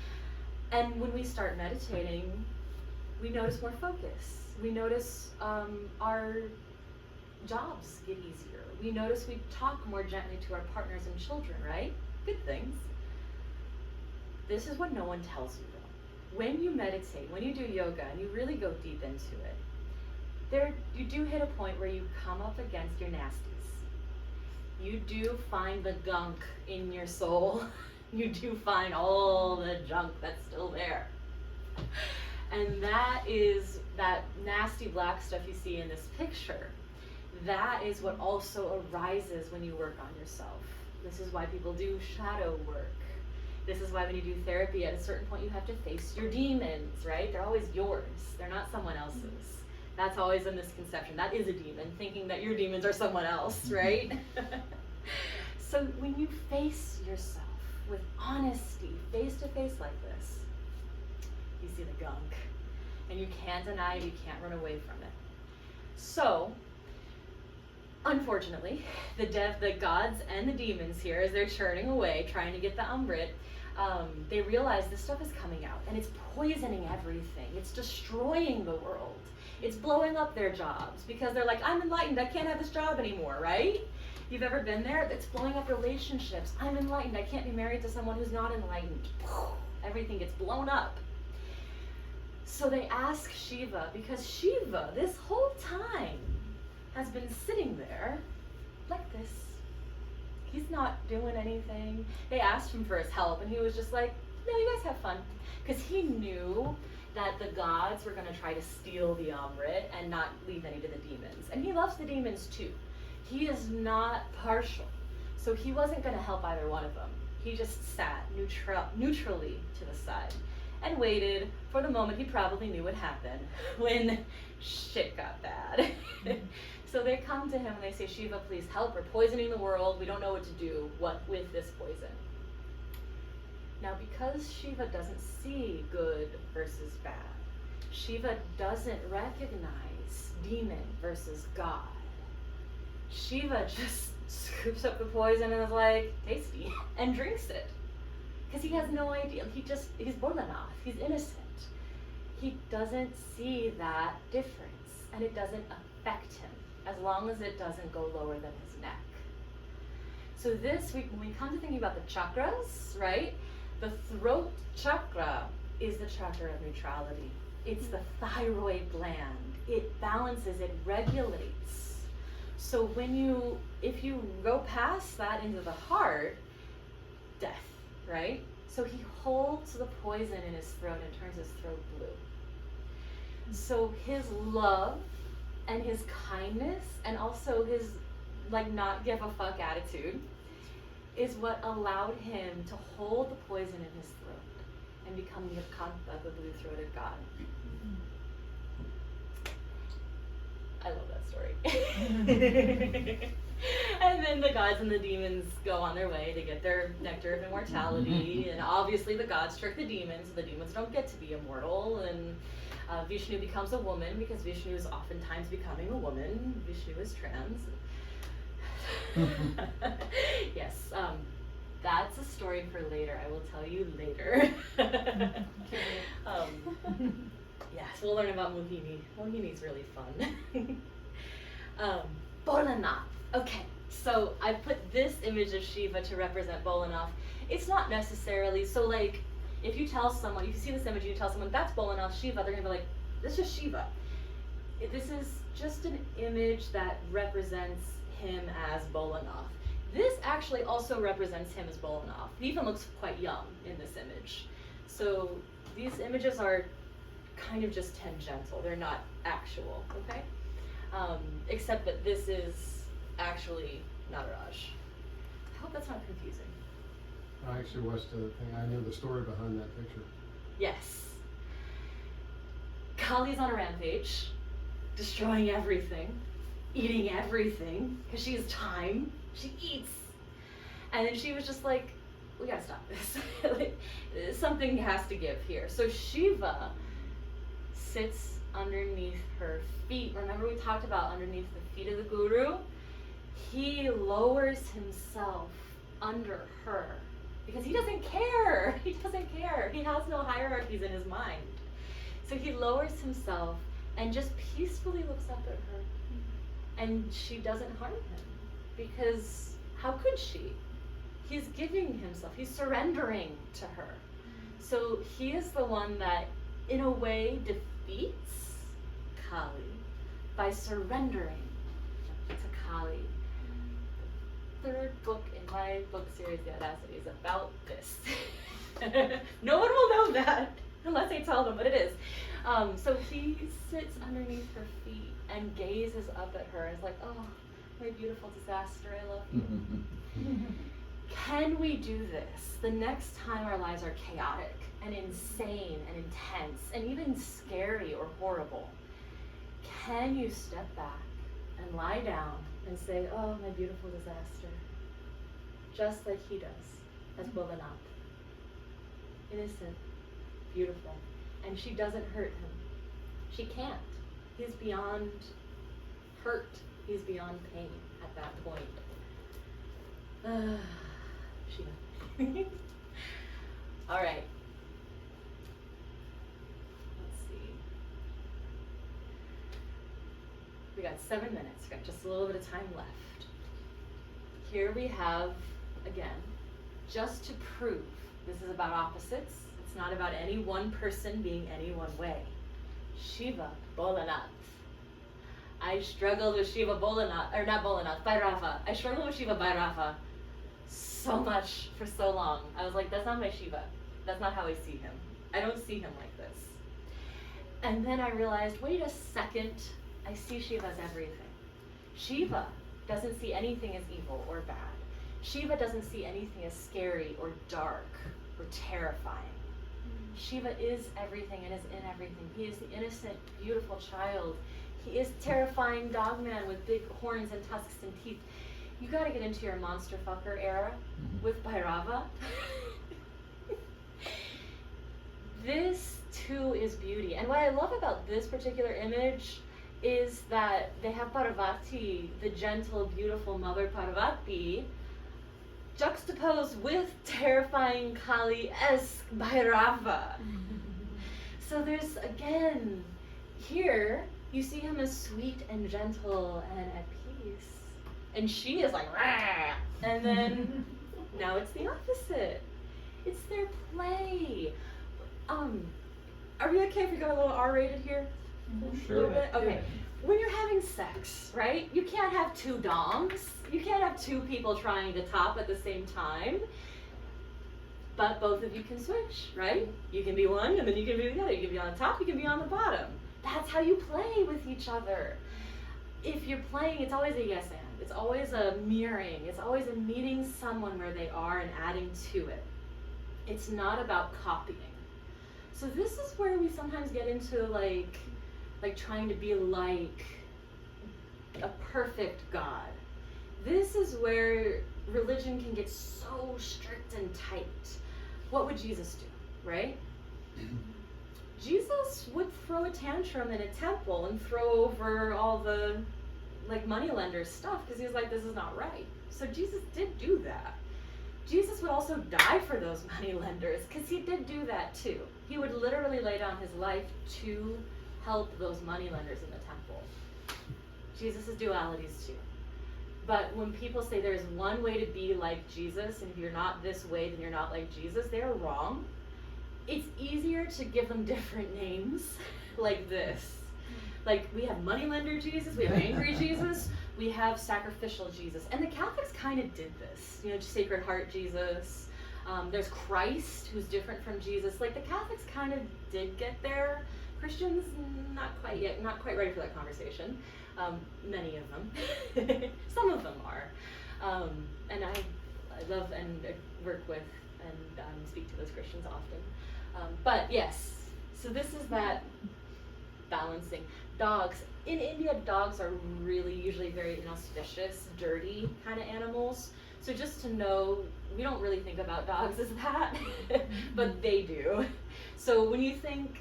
And when we start meditating, we notice more focus. We notice our jobs get easier. We notice we talk more gently to our partners and children, right? Good things. This is what no one tells you though. When you meditate, when you do yoga, and you really go deep into it, you do hit a point where you come up against your nasties. You do find the gunk in your soul. You do find all the junk that's still there. And that is that nasty black stuff you see in this picture. That is what also arises when you work on yourself. This is why people do shadow work. This is why when you do therapy, at a certain point you have to face your demons, right? They're always yours. They're not someone else's. That's always a misconception. That is a demon, thinking that your demons are someone else, right? So when you face yourself with honesty, face to face like this, you see the gunk. And you can't deny it, you can't run away from it. So, unfortunately, the gods and the demons here, as they're churning away, trying to get the Amrit, they realize this stuff is coming out and it's poisoning everything. It's destroying the world. It's blowing up their jobs because they're like, I'm enlightened, I can't have this job anymore, right? You've ever been there? It's blowing up relationships. I'm enlightened, I can't be married to someone who's not enlightened. Everything gets blown up. So they ask Shiva, because Shiva, this whole time, has been sitting there like this. He's not doing anything. They asked him for his help, and he was just like, no, you guys have fun. Because he knew that the gods were going to try to steal the Amrit and not leave any to the demons. And he loves the demons too. He is not partial. So he wasn't going to help either one of them. He just sat neutrally to the side and waited for the moment he probably knew would happen when shit got bad. So they come to him and they say, Shiva, please help. We're poisoning the world. We don't know what to do with this poison. Now, because Shiva doesn't see good versus bad, Shiva doesn't recognize demon versus God. Shiva just scoops up the poison and is like, tasty, and drinks it. Because he has no idea. He's Bolenath. He's innocent. He doesn't see that difference, and it doesn't affect him as long as it doesn't go lower than his neck. So when we come to thinking about the chakras, right? The throat chakra is the chakra of neutrality. It's the thyroid gland. It balances, it regulates. So if you go past that into the heart, death, right? So he holds the poison in his throat and turns his throat blue. So his love and his kindness, and also his like not give a fuck attitude, is what allowed him to hold the poison in his throat and become Neelkantha, the blue-throated god. I love that story. And then the gods and the demons go on their way to get their nectar of immortality, and obviously the gods trick the demons, so the demons don't get to be immortal, and Vishnu becomes a woman because Vishnu is oftentimes becoming a woman. Vishnu is trans. Yes, that's a story for later. I will tell you later. Yes, we'll learn about Mohini. Mohini's really fun. Bolenath. Okay, so I put this image of Shiva to represent Bolenath. It's not necessarily, so like, if you tell someone, if you see this image and you tell someone, that's Bolenath, Shiva, they're gonna be like, this is Shiva. This is just an image that represents him as Bolenath. This actually also represents him as Bolenath. He even looks quite young in this image. So these images are kind of just tangential. They're not actual, okay? Except that this is actually Nataraj. I hope that's not confusing. I actually watched the thing. I knew the story behind that picture. Yes. Kali's on a rampage, destroying everything, eating everything, because she has time. She eats. And then she was just like, we gotta stop this. Like, something has to give here. So Shiva sits underneath her feet. Remember we talked about underneath the feet of the guru? He lowers himself under her because he doesn't care. He doesn't care. He has no hierarchies in his mind. So he lowers himself and just peacefully looks up at her. And she doesn't harm him because how could she? He's giving himself. He's surrendering to her. So he is the one that, in a way, defeats Kali by surrendering to Kali. The third book in my book series, The Audacity, is about this. No one will know that unless I tell them, but it is. So he sits underneath her feet and gazes up at her and is like, oh, my beautiful disaster, I love you. Can we do this the next time our lives are chaotic and insane and intense and even scary or horrible? Can you step back and lie down and say, oh, my beautiful disaster, just like he does, as Bolenath. Innocent, beautiful, and she doesn't hurt him. She can't. He's beyond hurt. He's beyond pain at that point. Shiva. All right. Let's see. We got 7 minutes. Got just a little bit of time left. Here we have, again, just to prove this is about opposites. It's not about any one person being any one way. Shiva, Bolenath. I struggled with Shiva Bolenath, or not Bolenath, Bhairava. I struggled with Shiva Bhairava so much for so long. I was like, that's not my Shiva. That's not how I see him. I don't see him like this. And then I realized, wait a second, I see Shiva as everything. Shiva doesn't see anything as evil or bad. Shiva doesn't see anything as scary or dark or terrifying. Shiva is everything and is in everything. He is the innocent, beautiful child. He is terrifying dogman with big horns and tusks and teeth. You gotta get into your monster fucker era with Bhairava. This too is beauty. And what I love about this particular image is that they have Parvati, the gentle, beautiful mother Parvati, juxtaposed with terrifying Kali-esque Bhairava. So there's, again, here, you see him as sweet and gentle and at peace. And she is like, rah! And then, now it's the opposite. It's their play. Are we okay if we go a little R-rated here? Sure. A little bit? Okay. When you're having sex, right, you can't have two doms. You can't have two people trying to top at the same time. But both of you can switch, right? You can be one and then you can be the other. You can be on the top, you can be on the bottom. That's how you play with each other. if you're playing, it's always a yes and. It's always a mirroring. It's always a meeting someone where they are and adding to it. It's not about copying. So this is where we sometimes get into like trying to be like a perfect God. This is where religion can get so strict and tight. What would Jesus do, right? Jesus would throw a tantrum in a temple and throw over all the like moneylenders stuff because he was like, this is not right. So Jesus did do that. Jesus would also die for those moneylenders because he did do that too. He would literally lay down his life to help those moneylenders in the temple. Jesus' dualities too. But when people say there's one way to be like Jesus, and if you're not this way, then you're not like Jesus, they're wrong. It's easier to give them different names like this. Like we have moneylender Jesus, we have angry Jesus, we have sacrificial Jesus. And the Catholics kind of did this, you know, Sacred Heart Jesus. There's Christ, who's different from Jesus. Like the Catholics kind of did get there. Christians, not quite yet, not quite ready for that conversation. Many of them. Some of them are. And I love and work with and speak to those Christians often. But yes, so this is that balancing. Dogs. In India, dogs are really usually very inauspicious, dirty kind of animals. So just to know, we don't really think about dogs as that, but they do. So when you think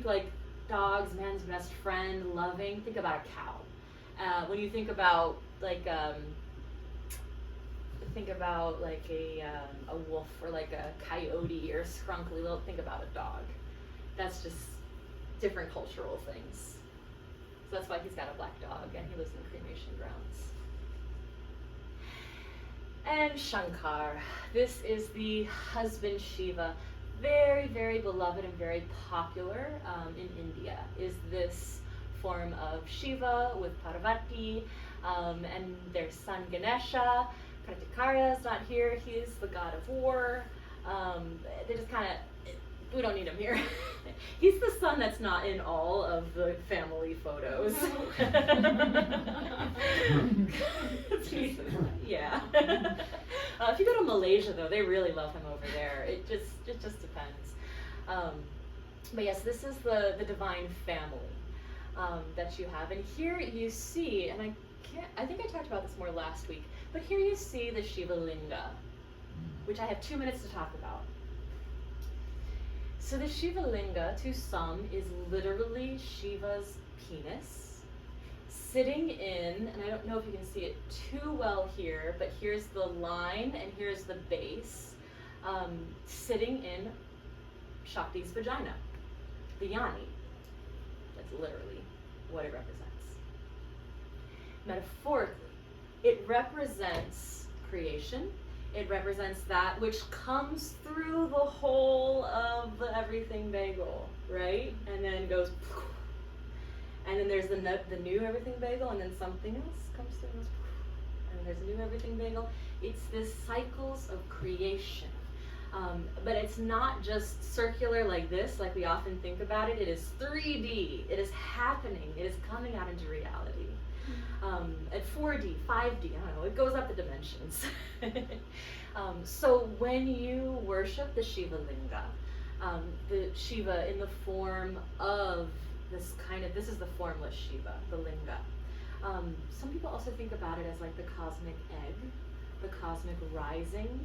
like dogs, man's best friend, loving, think about a cow. When you think about like a wolf or like a coyote or a scrunkly little, think about a dog. That's just different cultural things. So that's why he's got a black dog and he lives in cremation grounds. And Shankar, this is the husband Shiva. Very, very beloved and very popular in India is this form of Shiva with Parvati and their son Ganesha. Kartikeya is not here, he's the god of war. They just kind of, we don't need him here. He's the son that's not in all of the family photos. Yeah. If you go to Malaysia though, they really love him over there. It just depends. But yes, this is the divine family that you have. And here you see, and I think I talked about this more last week, but here you see the Shiva Linga, which I have 2 minutes to talk about. So the Shiva Linga, to some, is literally Shiva's penis, sitting in, and I don't know if you can see it too well here, but here's the line and here's the base, sitting in Shakti's vagina, the yoni. That's literally what it represents. Metaphorically, it represents creation. It represents that which comes through the whole of the everything bagel, right? And then goes, and then there's the new everything bagel, and then something else comes through and goes, and there's a new everything bagel. It's this cycles of creation. But it's not just circular like this, like we often think about it. It is 3D. It is happening. It is coming out into reality. At 4D, 5D, I don't know, it goes up the dimensions. So when you worship the Shiva Linga, the Shiva in the form of this is the formless Shiva, the Linga. Some people also think about it as like the cosmic egg, the cosmic rising.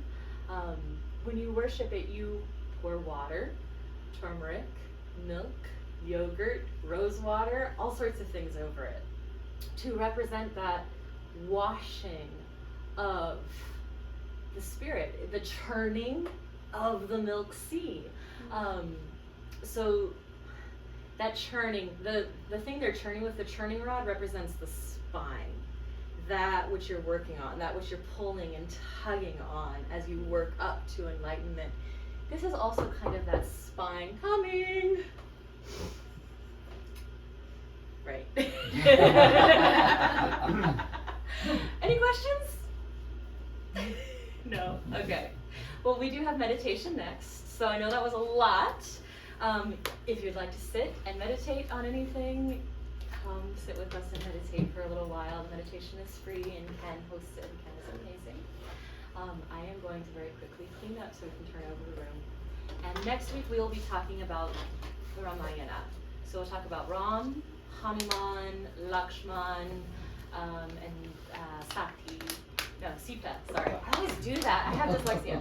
When you worship it, you pour water, turmeric, milk, yogurt, rose water, all sorts of things over it, to represent that washing of the spirit, the churning of the milk sea. So that churning, the thing they're churning with, the churning rod, represents the spine, that which you're working on, that which you're pulling and tugging on as you work up to enlightenment. This is also kind of that spine coming. Right. Any questions? No? Okay. Well, we do have meditation next, so I know that was a lot. If you'd like to sit and meditate on anything, come sit with us and meditate for a little while. The meditation is free and Ken hosts it, and Ken is amazing. I am going to very quickly clean up so we can turn over the room. And next week we will be talking about the Ramayana. So we'll talk about Ram, Hanuman, Lakshman, and Sati. No, Sita, sorry. I always do that. I have dyslexia.